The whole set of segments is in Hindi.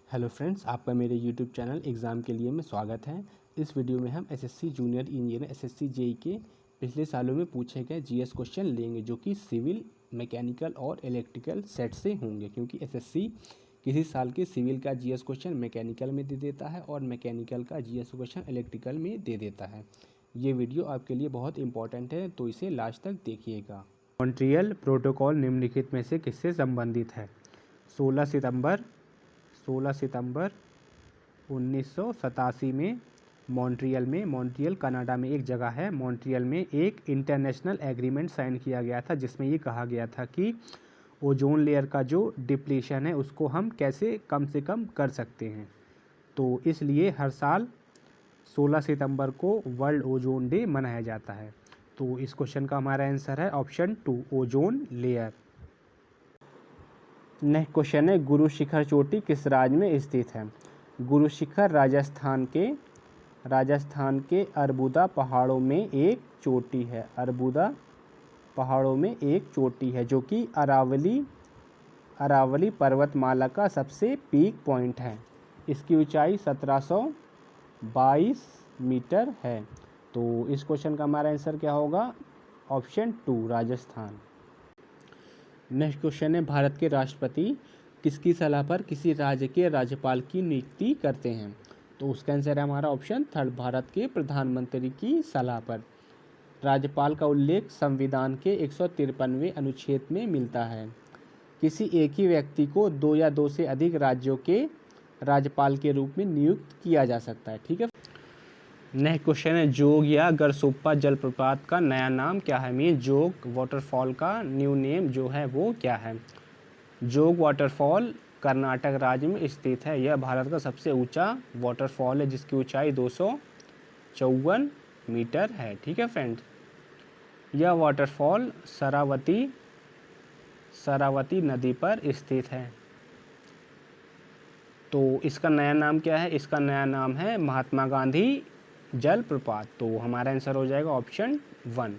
हेलो फ्रेंड्स, आपका मेरे यूट्यूब चैनल एग्ज़ाम के लिए में स्वागत है। इस वीडियो में हम SSC junior engineer SSC JE के पिछले सालों में पूछे गए जीएस क्वेश्चन लेंगे, जो कि सिविल, मैकेनिकल और इलेक्ट्रिकल सेट से होंगे, क्योंकि एसएससी किसी साल के सिविल का जीएस क्वेश्चन मैकेनिकल में दे देता है और मैकेनिकल का जीएस क्वेश्चन इलेक्ट्रिकल में दे देता है। ये वीडियो आपके लिए बहुत इंपॉर्टेंट है, तो इसे लास्ट तक देखिएगा। मॉन्ट्रियल प्रोटोकॉल निम्नलिखित में से किससे संबंधित है? 16 सितंबर 1987 में मॉन्ट्रियल कनाडा में एक जगह है, मॉन्ट्रियल में एक इंटरनेशनल एग्रीमेंट साइन किया गया था, जिसमें ये कहा गया था कि ओजोन लेयर का जो डिप्लीशन है उसको हम कैसे कम से कम कर सकते हैं। तो इसलिए हर साल 16 सितंबर को वर्ल्ड ओजोन डे मनाया जाता है। तो इस क्वेश्चन का हमारा आंसर है option 2, ozone layer. Next question है, गुरु शिखर चोटी किस राज्य में स्थित है? गुरु शिखर राजस्थान के अरबुदा पहाड़ों में एक चोटी है। अरबुदा पहाड़ों में एक चोटी है, जो कि अरावली पर्वतमाला का सबसे पीक पॉइंट है। इसकी ऊंचाई 1722 मीटर है। तो इस क्वेश्चन का हमारा आंसर क्या होगा? ऑप्शन 2, राजस्थान। नेक्स्ट क्वेश्चन है, भारत के राष्ट्रपति किसकी सलाह पर किसी राज्य के राज्यपाल की नियुक्ति करते हैं? तो उसका आंसर है हमारा ऑप्शन 3, भारत के प्रधानमंत्री की सलाह पर। राज्यपाल का उल्लेख संविधान के 153वें अनुच्छेद में मिलता है। किसी एक ही व्यक्ति को 2 या 2 से अधिक राज्यों के राज्यपाल के रूप में नियुक्त किया जा सकता है। ठीक है। नेक्स्ट क्वेश्चन है, जोग या गरसोप्पा जलप्रपात का नया नाम क्या है? मीन जोग वाटरफॉल का न्यू नेम जो है वो क्या है? जोग वाटरफॉल कर्नाटक राज्य में स्थित है। यह भारत का सबसे ऊंचा वाटरफॉल है, जिसकी ऊंचाई 254 मीटर है। ठीक है फ्रेंड्स, यह वाटरफॉल शरावती नदी पर स्थित है। तो इसका नया नाम क्या है? इसका नया नाम है महात्मा गांधी जलप्रपात। तो हमारा आंसर हो जाएगा ऑप्शन 1।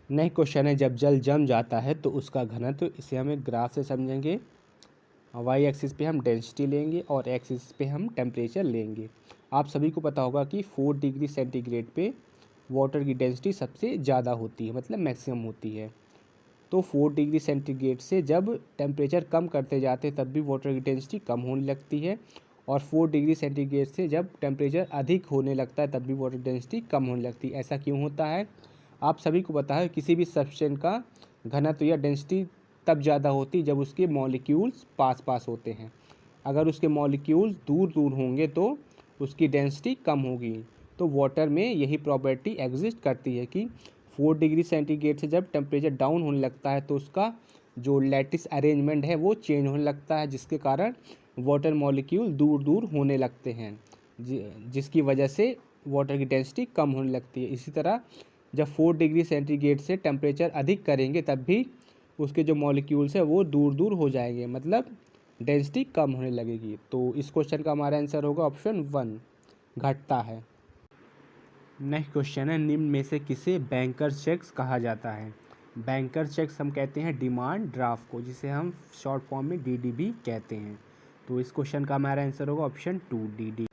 नेक्स्ट क्वेश्चन है, जब जल जम जाता है तो उसका घनत्व, इसे हम एक ग्राफ से समझेंगे। वाई एक्सिस पे हम डेंसिटी लेंगे और एक्स एक्सिस पे हम टेम्परेचर लेंगे। आप सभी को पता होगा कि 4 डिग्री सेंटीग्रेड पे वाटर की डेंसिटी सबसे ज़्यादा होती है, मतलब मैक्सिमम होती है। तो 4 डिग्री सेंटीग्रेड से जब टेम्परेचर कम करते जाते हैं तब भी वाटर की डेंसिटी कम होने लगती है, और 4 डिग्री सेंटीग्रेड से जब टेम्परेचर अधिक होने लगता है तब भी वाटर डेंसिटी कम होने लगती है। ऐसा क्यों होता है? आप सभी को पता है, किसी भी सब्सटेंस का घनत्व या डेंसिटी तब ज़्यादा होती है जब उसके मॉलिक्यूल्स पास होते हैं। अगर उसके मॉलिक्यूल्स दूर दूर होंगे तो उसकी डेंसिटी कम होगी। तो वाटर में यही प्रॉपर्टी एग्जिस्ट करती है कि 4 डिग्री सेंटीग्रेड से जब टेम्परेचर डाउन होने लगता है तो उसका जो लैटिस अरेंजमेंट है वो चेंज होने लगता है, जिसके कारण वाटर मॉलिक्यूल दूर दूर होने लगते हैं, जिसकी वजह से वाटर की डेंसिटी कम होने लगती है। इसी तरह जब 4 डिग्री सेंटीग्रेड से टेम्परेचर अधिक करेंगे तब भी उसके जो मॉलिक्यूल्स है वो दूर दूर हो जाएंगे, मतलब डेंसिटी कम होने लगेगी। तो इस क्वेश्चन का हमारा आंसर होगा ऑप्शन 1, घटता है। नेक्स्ट क्वेश्चन है, निम्न में से किसे बैंकर चेक्स कहा जाता है? बैंकर चेक्स हम कहते हैं डिमांड ड्राफ्ट को, जिसे हम शॉर्ट फॉर्म में डीडी भी कहते हैं। तो इस क्वेश्चन का हमारा आंसर होगा ऑप्शन 2, डीडी।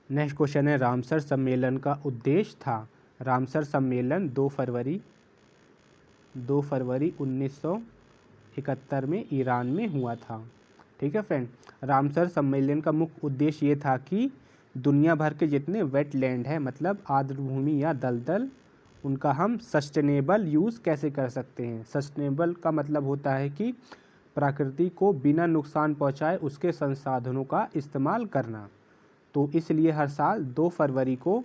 नेक्स्ट क्वेश्चन है, रामसर सम्मेलन का उद्देश्य था? रामसर सम्मेलन 2 फरवरी 1971 में ईरान में हुआ था। ठीक है फ्रेंड, रामसर सम्मेलन का मुख्य उद्देश्य ये था कि दुनिया भर के जितने वेटलैंड है, मतलब आर्द्रभूमि या दलदल, उनका हम सस्टेनेबल यूज़ कैसे कर सकते हैं। सस्टेनेबल का मतलब होता है कि प्रकृति को बिना नुकसान पहुंचाए उसके संसाधनों का इस्तेमाल करना। तो इसलिए हर साल 2 फरवरी को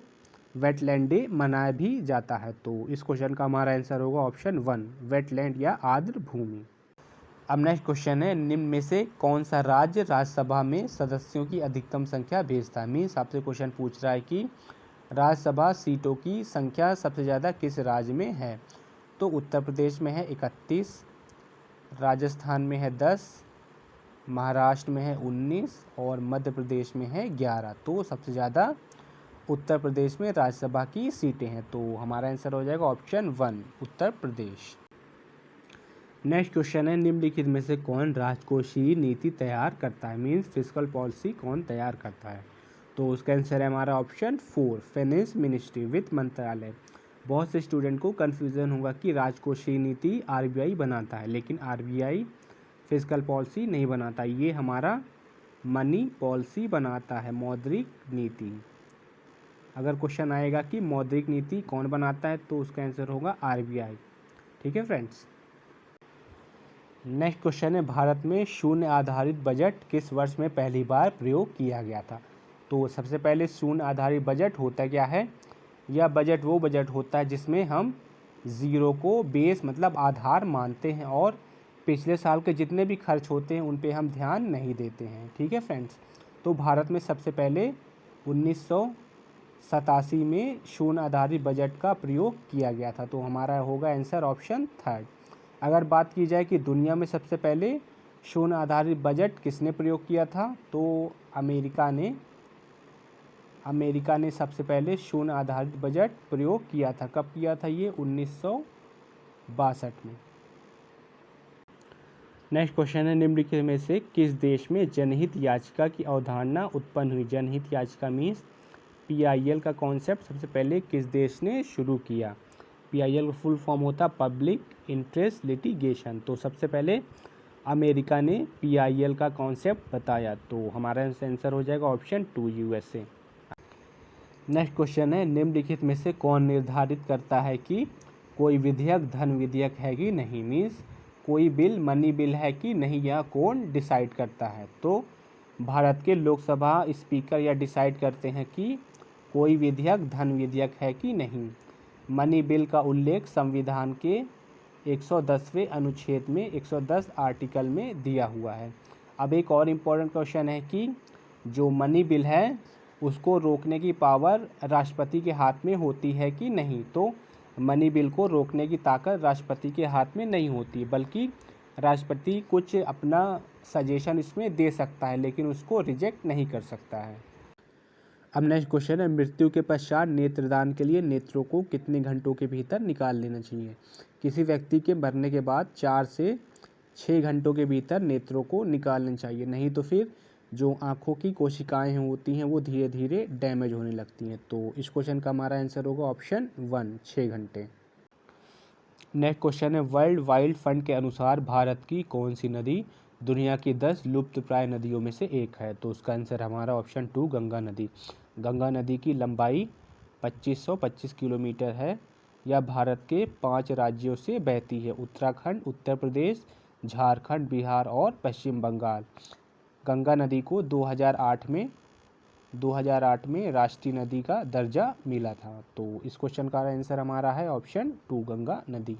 वेटलैंड डे मनाया भी जाता है। तो इस क्वेश्चन का हमारा आंसर होगा ऑप्शन 1, वेटलैंड या आर्द्र भूमि। अब नेक्स्ट क्वेश्चन है, निम्न में से कौन सा राज्य राज्यसभा में सदस्यों की अधिकतम संख्या भेजता है? मीन्स आपसे क्वेश्चन पूछ रहा है कि राज्यसभा सीटों की संख्या सबसे ज़्यादा किस राज्य में है? तो उत्तर प्रदेश में है 31, राजस्थान में है 10, महाराष्ट्र में है 19 और मध्य प्रदेश में है 11। तो सबसे ज़्यादा उत्तर प्रदेश में राज्यसभा की सीटें हैं। तो हमारा आंसर हो जाएगा option 1, Uttar Pradesh. Next question है, निम्नलिखित में से कौन राजकोषीय नीति तैयार करता है, मीन्स फिस्कल पॉलिसी कौन तैयार करता है। तो उसका आंसर है हमारा ऑप्शन 4, फाइनेंस मिनिस्ट्री, वित्त मंत्रालय। बहुत से स्टूडेंट को कन्फ्यूज़न होगा कि राजकोषीय नीति आरबीआई बनाता है, लेकिन आरबीआई फिस्कल पॉलिसी नहीं बनाता, ये हमारा मनी पॉलिसी बनाता है, मौद्रिक नीति। अगर क्वेश्चन आएगा कि मौद्रिक नीति कौन बनाता है तो उसका आंसर होगा आरबीआई। ठीक है फ्रेंड्स। नेक्स्ट क्वेश्चन है, भारत में शून्य आधारित बजट किस वर्ष में पहली बार प्रयोग किया गया था। तो सबसे पहले शून्य आधारित बजट होता क्या है, यह बजट वो बजट होता है जिसमें हम ज़ीरो को बेस मतलब आधार मानते हैं और पिछले साल के जितने भी खर्च होते हैं उन पे हम ध्यान नहीं देते हैं। ठीक है फ्रेंड्स। तो भारत में सबसे पहले 1987 में शून्य आधारित बजट का प्रयोग किया गया था, तो हमारा होगा आंसर ऑप्शन 3। अगर बात की जाए कि दुनिया में सबसे पहले शून्य आधारित बजट किसने प्रयोग किया था, तो अमेरिका ने सबसे पहले शून्य आधारित बजट प्रयोग किया था। कब किया था ये, 1962 में। नेक्स्ट क्वेश्चन है, निम्नलिखित में से किस देश में जनहित याचिका की अवधारणा उत्पन्न हुई। जनहित याचिका मीन्स PIL का कॉन्सेप्ट सबसे पहले किस देश ने शुरू किया। PIL का फुल फॉर्म होता पब्लिक इंटरेस्ट लिटिगेशन। तो सबसे पहले अमेरिका ने PIL का कॉन्सेप्ट बताया, तो हमारा आंसर हो जाएगा ऑप्शन 2, USA। नेक्स्ट क्वेश्चन है, निम्नलिखित में से कौन निर्धारित करता है कि कोई विधेयक धन विधेयक है कि नहीं, मीन्स कोई बिल मनी बिल है कि नहीं, यह कौन डिसाइड करता है। तो भारत के लोकसभा स्पीकर यह डिसाइड करते हैं कि कोई विधेयक धन विधेयक है कि नहीं। मनी बिल का उल्लेख संविधान के 110वें अनुच्छेद में 110 आर्टिकल में दिया हुआ है। अब एक और इम्पोर्टेंट क्वेश्चन है कि जो मनी बिल है उसको रोकने की पावर राष्ट्रपति के हाथ में होती है कि नहीं। तो मनी बिल को रोकने की ताकत राष्ट्रपति के हाथ में नहीं होती, बल्कि राष्ट्रपति कुछ अपना सजेशन इसमें दे सकता है, लेकिन उसको रिजेक्ट नहीं कर सकता है। अब नेक्स्ट क्वेश्चन है, मृत्यु के पश्चात नेत्रदान के लिए नेत्रों को कितने घंटों के भीतर निकाल लेना चाहिए। किसी व्यक्ति के मरने के बाद 4 से 6 घंटों के भीतर नेत्रों को निकाल लेना चाहिए, नहीं तो फिर जो आँखों की कोशिकाएं होती हैं वो धीरे धीरे डैमेज होने लगती हैं। तो इस क्वेश्चन का हमारा आंसर होगा ऑप्शन 1, 6 घंटे। नेक्स्ट क्वेश्चन है, वर्ल्ड वाइल्ड फंड के अनुसार भारत की कौन सी नदी दुनिया की 10 लुप्तप्राय नदियों में से एक है। तो उसका आंसर हमारा ऑप्शन 2, गंगा नदी। गंगा नदी की लंबाई 2525 किलोमीटर है। यह भारत के 5 राज्यों से बहती है, उत्तराखंड, उत्तर प्रदेश, झारखंड, बिहार और पश्चिम बंगाल। गंगा नदी को 2008 में राष्ट्रीय नदी का दर्जा मिला था। तो इस क्वेश्चन का आंसर हमारा है ऑप्शन 2, गंगा नदी।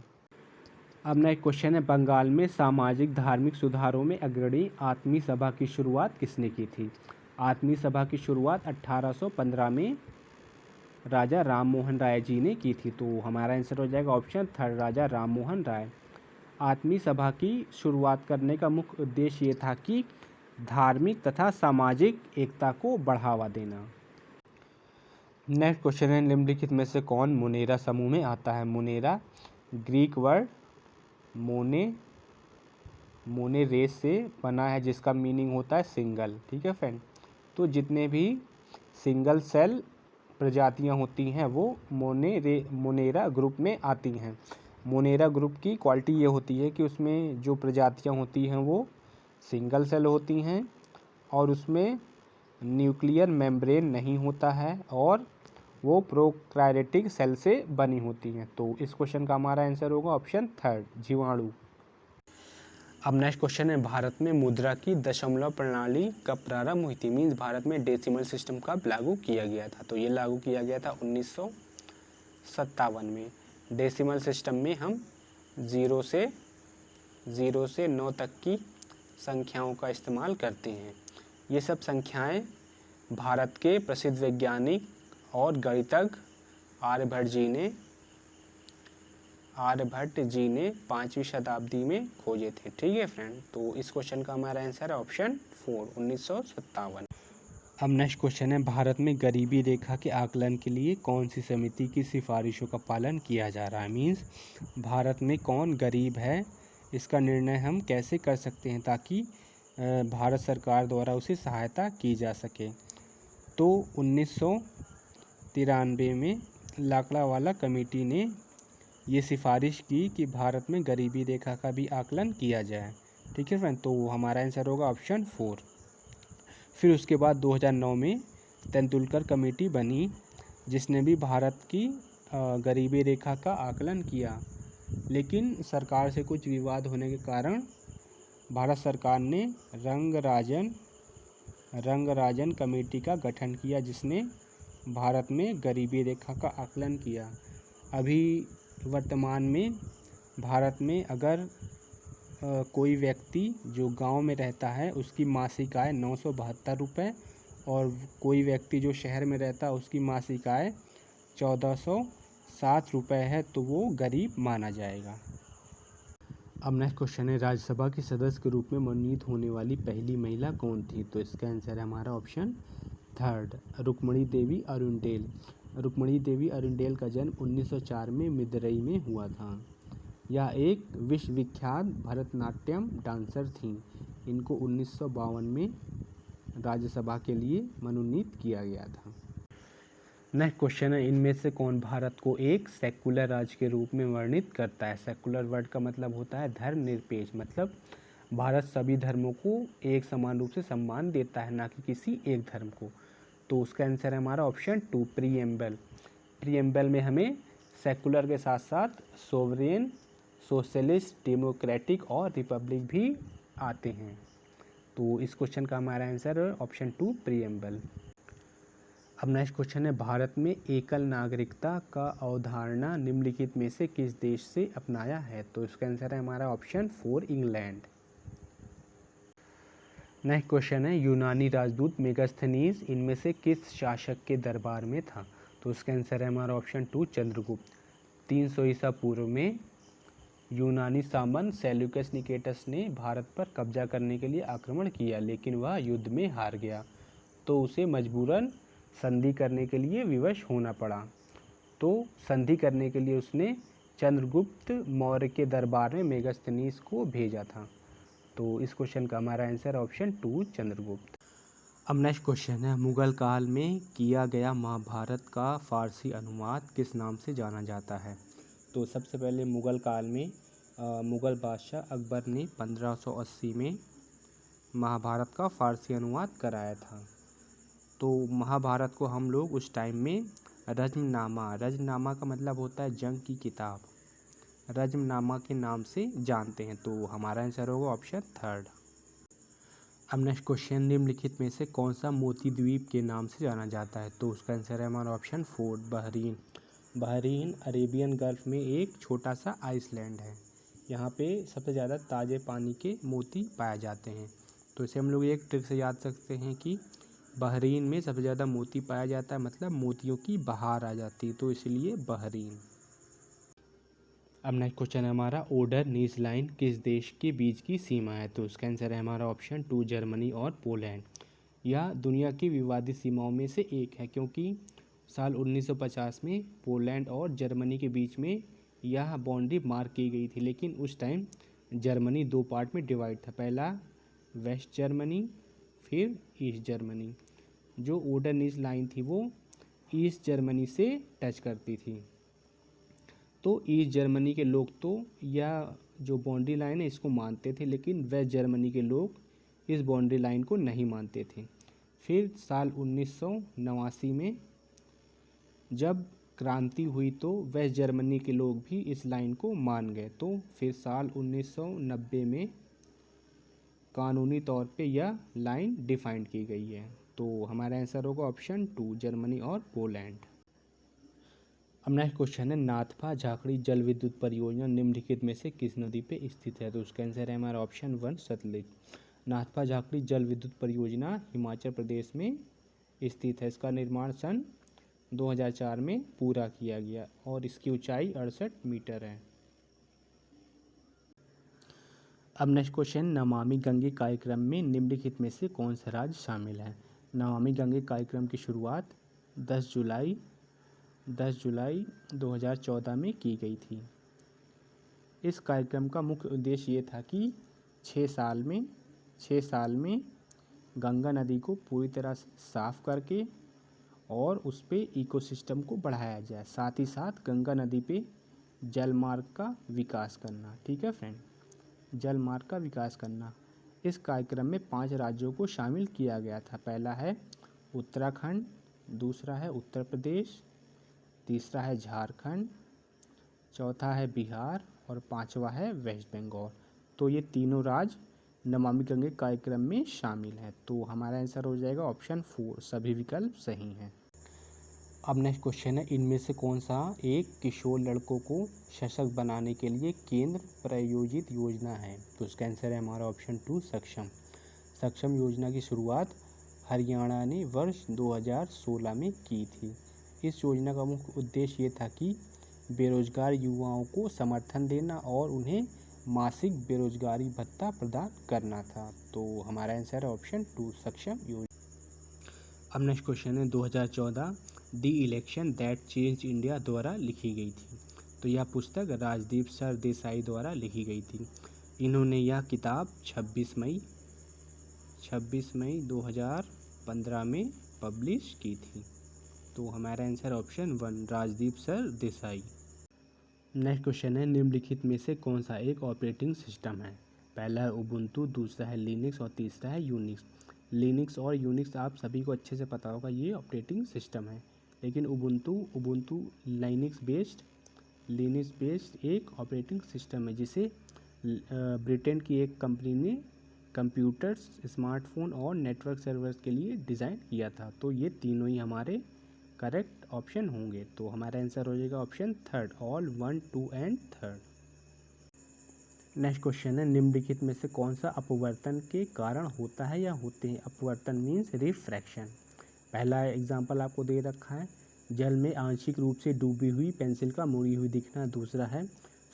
अब नेक्स्ट क्वेश्चन है, बंगाल में सामाजिक धार्मिक सुधारों में अग्रणी आत्मी सभा की शुरुआत किसने की थी। आत्मी सभा की शुरुआत 1815 में राजा राम मोहन राय जी ने की थी। तो हमारा आंसर हो जाएगा ऑप्शन 3, राजा राम मोहन राय। आत्मी सभा की शुरुआत करने का मुख्य उद्देश्य ये था कि धार्मिक तथा सामाजिक एकता को बढ़ावा देना। नेक्स्ट क्वेश्चन है, निम्नलिखित में से कौन मुनेरा समूह में आता है। मुनेरा ग्रीक वर्ड मोने रेस से बना है, जिसका मीनिंग होता है सिंगल। ठीक है फ्रेंड। तो जितने भी सिंगल सेल प्रजातियां होती हैं वो मोनेरा ग्रुप में आती हैं। मोनेरा ग्रुप की क्वालिटी ये होती है कि उसमें जो प्रजातियां होती हैं वो सिंगल सेल होती हैं और उसमें न्यूक्लियर मेम्ब्रेन नहीं होता है और वो प्रोकैरियोटिक सेल से बनी होती हैं। तो इस क्वेश्चन का हमारा आंसर होगा ऑप्शन 3, जीवाणु। अब नेक्स्ट क्वेश्चन है, भारत में मुद्रा की दशमलव प्रणाली कब प्रारंभ हुई थी। मीन्स भारत में डेसिमल सिस्टम कब लागू किया गया था। तो ये लागू किया गया था 1957 में। डेसिमल सिस्टम में हम 0 से 9 तक की संख्याओं का इस्तेमाल करते हैं। ये सब संख्याएं भारत के प्रसिद्ध वैज्ञानिक और गणितज्ञ आर्यभट्ट जी ने 5वीं शताब्दी में खोजे थे। ठीक है फ्रेंड। तो इस क्वेश्चन का हमारा आंसर है ऑप्शन 4, 1957। अब नेक्स्ट क्वेश्चन है, भारत में गरीबी रेखा के आकलन के लिए कौन सी समिति की सिफारिशों का पालन किया जा रहा है। मीन्स भारत में कौन गरीब है इसका निर्णय हम कैसे कर सकते हैं ताकि भारत सरकार द्वारा उसे सहायता की जा सके। तो 1993 में लाकड़ावाला कमेटी ने ये सिफारिश की कि भारत में गरीबी रेखा का भी आकलन किया जाए। ठीक है फ्रेंड, तो हमारा आंसर होगा ऑप्शन 4। फिर उसके बाद 2009 में तेंदुलकर कमेटी बनी जिसने भी भारत की गरीबी रेखा का आकलन किया, लेकिन सरकार से कुछ विवाद होने के कारण भारत सरकार ने रंगराजन कमेटी का गठन किया जिसने भारत में गरीबी रेखा का आकलन किया। अभी वर्तमान में भारत में अगर कोई व्यक्ति जो गांव में रहता है उसकी मासिक आय 972 रुपये और कोई व्यक्ति जो शहर में रहता है उसकी मासिक आय 1407 रुपये है तो वो गरीब माना जाएगा। अब नेक्स्ट क्वेश्चन है, राज्यसभा के सदस्य के रूप में मनोनीत होने वाली पहली महिला कौन थी? तो इसका आंसर है हमारा ऑप्शन 3, रुक्मिणी देवी अरुणडेल। रुक्मिणी देवी अरुणडेल का जन्म 1904 में मदुरई में हुआ था। यह एक विश्वविख्यात भरतनाट्यम डांसर थीं। इनको 1952 में राज्यसभा के लिए मनोनीत किया गया था। नेक्स्ट क्वेश्चन है, इनमें से कौन भारत को एक सेकुलर राज्य के रूप में वर्णित करता है? सेकुलर वर्ड का मतलब होता है धर्मनिरपेक्ष, मतलब भारत सभी धर्मों को एक समान रूप से सम्मान देता है, ना कि किसी एक धर्म को। तो उसका आंसर है हमारा ऑप्शन 2, प्रीएम्बल। प्रीएम्बल में हमें सेकुलर के साथ साथ सोवरेन, सोशलिस्ट, डेमोक्रेटिक और रिपब्लिक भी आते हैं। तो इस क्वेश्चन का हमारा आंसर है ऑप्शन 2, प्रीएम्बल। अब नेक्स्ट क्वेश्चन है, भारत में एकल नागरिकता का अवधारणा निम्नलिखित में से किस देश से अपनाया है? तो इसका आंसर है हमारा ऑप्शन 4, इंग्लैंड। नेक्स्ट क्वेश्चन है, यूनानी राजदूत मेगास्थनीज इनमें से किस शासक के दरबार में था? तो इसका आंसर है हमारा ऑप्शन 2, चंद्रगुप्त। 300 ईसा पूर्व में यूनानी सामंत सेल्यूकस निकेटस ने भारत पर कब्जा करने के लिए आक्रमण किया, लेकिन वह युद्ध में हार गया तो उसे मजबूरन संधि करने के लिए विवश होना पड़ा। तो संधि करने के लिए उसने चंद्रगुप्त मौर्य के दरबार में मेगास्थनीज को भेजा था। तो इस क्वेश्चन का हमारा आंसर ऑप्शन 2, चंद्रगुप्त। अब नेक्स्ट क्वेश्चन है, मुगल काल में किया गया महाभारत का फारसी अनुवाद किस नाम से जाना जाता है? तो सबसे पहले मुगल काल में मुगल बादशाह अकबर ने 1580 में महाभारत का फारसी अनुवाद कराया था। तो महाभारत को हम लोग उस टाइम में रजमनामा का मतलब होता है जंग की किताब, रजमनामा के नाम से जानते हैं। तो हमारा आंसर होगा ऑप्शन 3। अब नेक्स्ट क्वेश्चन, निम्नलिखित में से कौन सा मोती द्वीप के नाम से जाना जाता है? तो उसका आंसर है हमारा option 4, Bahrain. Bahrain Arabian gulf में एक छोटा सा आइसलैंड है। यहाँ पे सबसे ज़्यादा ताज़े पानी के मोती पाए जाते हैं। तो इसे हम लोग एक ट्रिक से याद सकते हैं कि बहरीन में सबसे ज़्यादा मोती पाया जाता है, मतलब मोतियों की बहार आ जाती है, तो इसलिए बहरीन। अब नेक्स्ट क्वेश्चन है हमारा, ओडर नीज लाइन किस देश के बीच की सीमा है? तो उसका आंसर है हमारा ऑप्शन 2, जर्मनी और पोलैंड। यह दुनिया की विवादित सीमाओं में से एक है क्योंकि साल 1950 में पोलैंड और जर्मनी के बीच में यह बाउंड्री मार्क की गई थी, लेकिन उस टाइम जर्मनी 2 पार्ट में डिवाइड था, पहला वेस्ट जर्मनी फिर ईस्ट जर्मनी। जो ओडर नीज लाइन थी वो ईस्ट जर्मनी से टच करती थी। तो ईस्ट जर्मनी के लोग तो यह जो बाउंड्री लाइन है इसको मानते थे, लेकिन वेस्ट जर्मनी के लोग इस बाउंड्री लाइन को नहीं मानते थे। फिर साल 1989 में जब क्रांति हुई तो वेस्ट जर्मनी के लोग भी इस लाइन को मान गए। तो फिर साल 1990 में कानूनी तौर पे यह लाइन डिफाइंड की गई है। तो हमारा आंसर होगा ऑप्शन 2, जर्मनी और पोलैंड। अब नेक्स्ट क्वेश्चन है, नाथपा झाकड़ी जल विद्युत परियोजना निम्नलिखित में से किस नदी पे स्थित है? तो उसका आंसर है हमारा ऑप्शन 1, सतलुज। नाथपा झाकड़ी जल विद्युत परियोजना हिमाचल प्रदेश में स्थित है। इसका निर्माण सन 2004 में पूरा किया गया और इसकी ऊंचाई 68 मीटर है। अब नेक्स्ट क्वेश्चन, नमामि गंगे कार्यक्रम में निम्नलिखित में से कौन सा राज्य शामिल है? नमामि गंगे कार्यक्रम की शुरुआत 10 जुलाई 2014 में की गई थी। इस कार्यक्रम का मुख्य उद्देश्य ये था कि 6 साल में गंगा नदी को पूरी तरह से साफ करके और उस पे इकोसिस्टम को बढ़ाया जाए, साथ ही साथ गंगा नदी पे जलमार्ग का विकास करना। ठीक है फ्रेंड, जलमार्ग का विकास करना। इस कार्यक्रम में 5 राज्यों को शामिल किया गया था। पहला है उत्तराखंड, दूसरा है उत्तर प्रदेश, तीसरा है झारखंड, चौथा है बिहार और पांचवा है वेस्ट बंगाल। तो ये तीनों राज्य नमामि गंगे कार्यक्रम में शामिल हैं। तो हमारा आंसर हो जाएगा ऑप्शन 4, सभी विकल्प सही हैं। अब नेक्स्ट क्वेश्चन है, इनमें से कौन सा एक किशोर लड़कों को सशक्त बनाने के लिए केंद्र प्रायोजित योजना है? तो इसका आंसर है हमारा ऑप्शन 2, सक्षम। सक्षम योजना की शुरुआत हरियाणा ने वर्ष 2016 में की थी। इस योजना का मुख्य उद्देश्य ये था कि बेरोजगार युवाओं को समर्थन देना और उन्हें मासिक बेरोजगारी भत्ता प्रदान करना था। तो हमारा आंसर है ऑप्शन 2, सक्षम योजना। अब नेक्स्ट क्वेश्चन है, 2014 the election that change India द्वारा लिखी गई थी। तो यह पुस्तक राजदीप सरदेसाई द्वारा लिखी गई थी। इन्होंने यह किताब 26 मई 2015 में पब्लिश की थी। तो हमारा answer option 1, Rajdeep Sardesai. Next question है, निम्नलिखित में से कौन सा एक ऑपरेटिंग सिस्टम है? पहला है उबुंटू, दूसरा है लिनक्स और तीसरा है यूनिक्स। लिनक्स और यूनिक्स आप सभी को अच्छे से पता होगा, ये ऑपरेटिंग सिस्टम है। लेकिन उबुंटू लिनक्स बेस्ड एक ऑपरेटिंग सिस्टम है, जिसे ब्रिटेन की एक कंपनी ने कंप्यूटर्स, स्मार्टफोन और नेटवर्क सर्वर्स के लिए डिज़ाइन किया था। तो ये तीनों ही हमारे करेक्ट ऑप्शन होंगे। तो हमारा आंसर हो जाएगा option 3, all 1, 2 and 3। Next question है, निम्नलिखित में से कौन सा अपवर्तन के कारण होता है या होते हैं? अपवर्तन मीन्स रिफ्रैक्शन। पहला एग्जाम्पल आपको दे रखा है, जल में आंशिक रूप से डूबी हुई पेंसिल का मुड़ी हुई दिखना। दूसरा है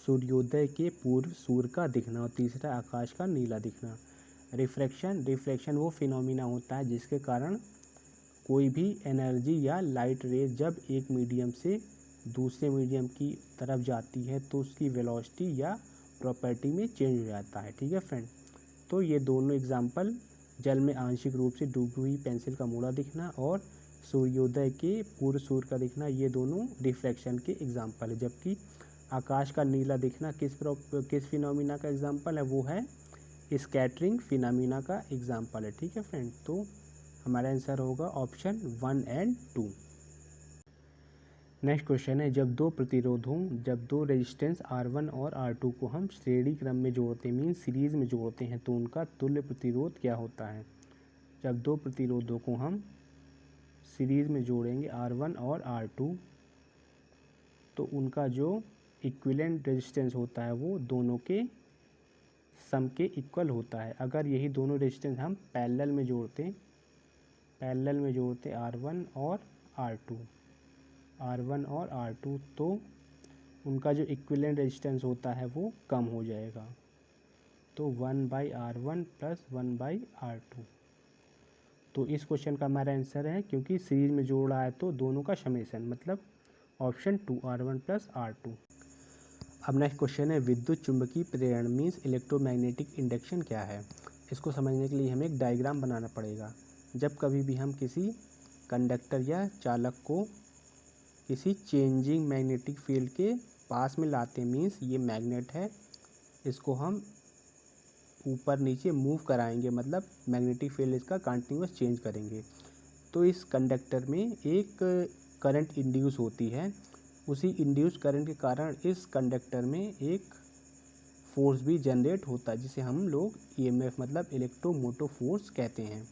सूर्योदय के पूर्व सूर्य का दिखना और तीसरा आकाश का नीला दिखना। रिफ्रैक्शन वो फिनोमिना होता है जिसके कारण कोई भी एनर्जी या लाइट रेज जब एक मीडियम से दूसरे मीडियम की तरफ जाती है तो उसकी वेलोसिटी या प्रॉपर्टी में चेंज हो जाता है। ठीक है फ्रेंड, तो ये दोनों एग्जाम्पल, जल में आंशिक रूप से डूबी हुई पेंसिल का मुड़ा दिखना और सूर्योदय के पूर्व सूर्य का दिखना, ये दोनों रिफ्रैक्शन के एग्जाम्पल है। जबकि आकाश का नीला दिखना किस फिनोमिना का एग्जाम्पल है? वो है स्कैटरिंग फिनोमिना का एग्जाम्पल है। ठीक है फ्रेंड, तो हमारा आंसर होगा ऑप्शन 1 एंड 2। नेक्स्ट क्वेश्चन है, जब दो रेजिस्टेंस R1 और R2 को हम श्रेणी क्रम में जोड़ते मीन सीरीज में जोड़ते हैं तो उनका तुल्य प्रतिरोध क्या होता है? जब दो प्रतिरोधों को हम सीरीज में जोड़ेंगे R1 और R2 तो उनका जो इक्विवेलेंट रेजिस्टेंस होता है वो दोनों के सम के इक्वल होता है। अगर यही दोनों रेजिस्टेंस हम पैरेलल में जोड़ते R1 और R2 तो उनका जो इक्विवेलेंट रेजिस्टेंस होता है वो कम हो जाएगा। तो 1/R1 + 1/R2। तो इस क्वेश्चन का हमारा आंसर है, क्योंकि सीरीज में जोड़ा है तो दोनों का समेशन, मतलब ऑप्शन 2, R1 + R2। अब नेक्स्ट क्वेश्चन है, विद्युत चुंबकीय प्रेरण मीन्स इलेक्ट्रोमैग्नेटिक इंडक्शन क्या है? इसको समझने के लिए हमें एक डायग्राम बनाना पड़ेगा। जब कभी भी हम किसी कंडक्टर या चालक को किसी चेंजिंग मैग्नेटिक फील्ड के पास में लाते मीन्स ये मैग्नेट है, इसको हम ऊपर नीचे मूव कराएंगे, मतलब मैग्नेटिक फील्ड इसका कंटिन्यूअस चेंज करेंगे। तो इस कंडक्टर में एक करंट इंड्यूस होती है, उसी इंड्यूस करंट के कारण इस कंडक्टर में एक फोर्स भी जनरेट होता है जिसे हम लोग EMF मतलब इलेक्ट्रोमोटिव फोर्स कहते हैं।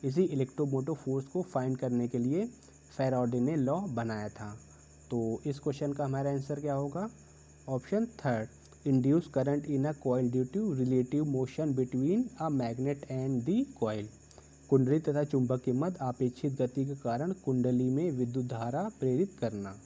इसी इलेक्ट्रोमोटिव फोर्स को फाइंड करने के लिए फैराडे ने लॉ बनाया था। तो इस क्वेश्चन का हमारा आंसर क्या होगा? Option 3, induce current in a coil due to relative motion between a magnet and the coil. कुंडली तथा चुंबक के मध्य आपेक्षिक गति के कारण कुंडली में विद्युत धारा प्रेरित करना।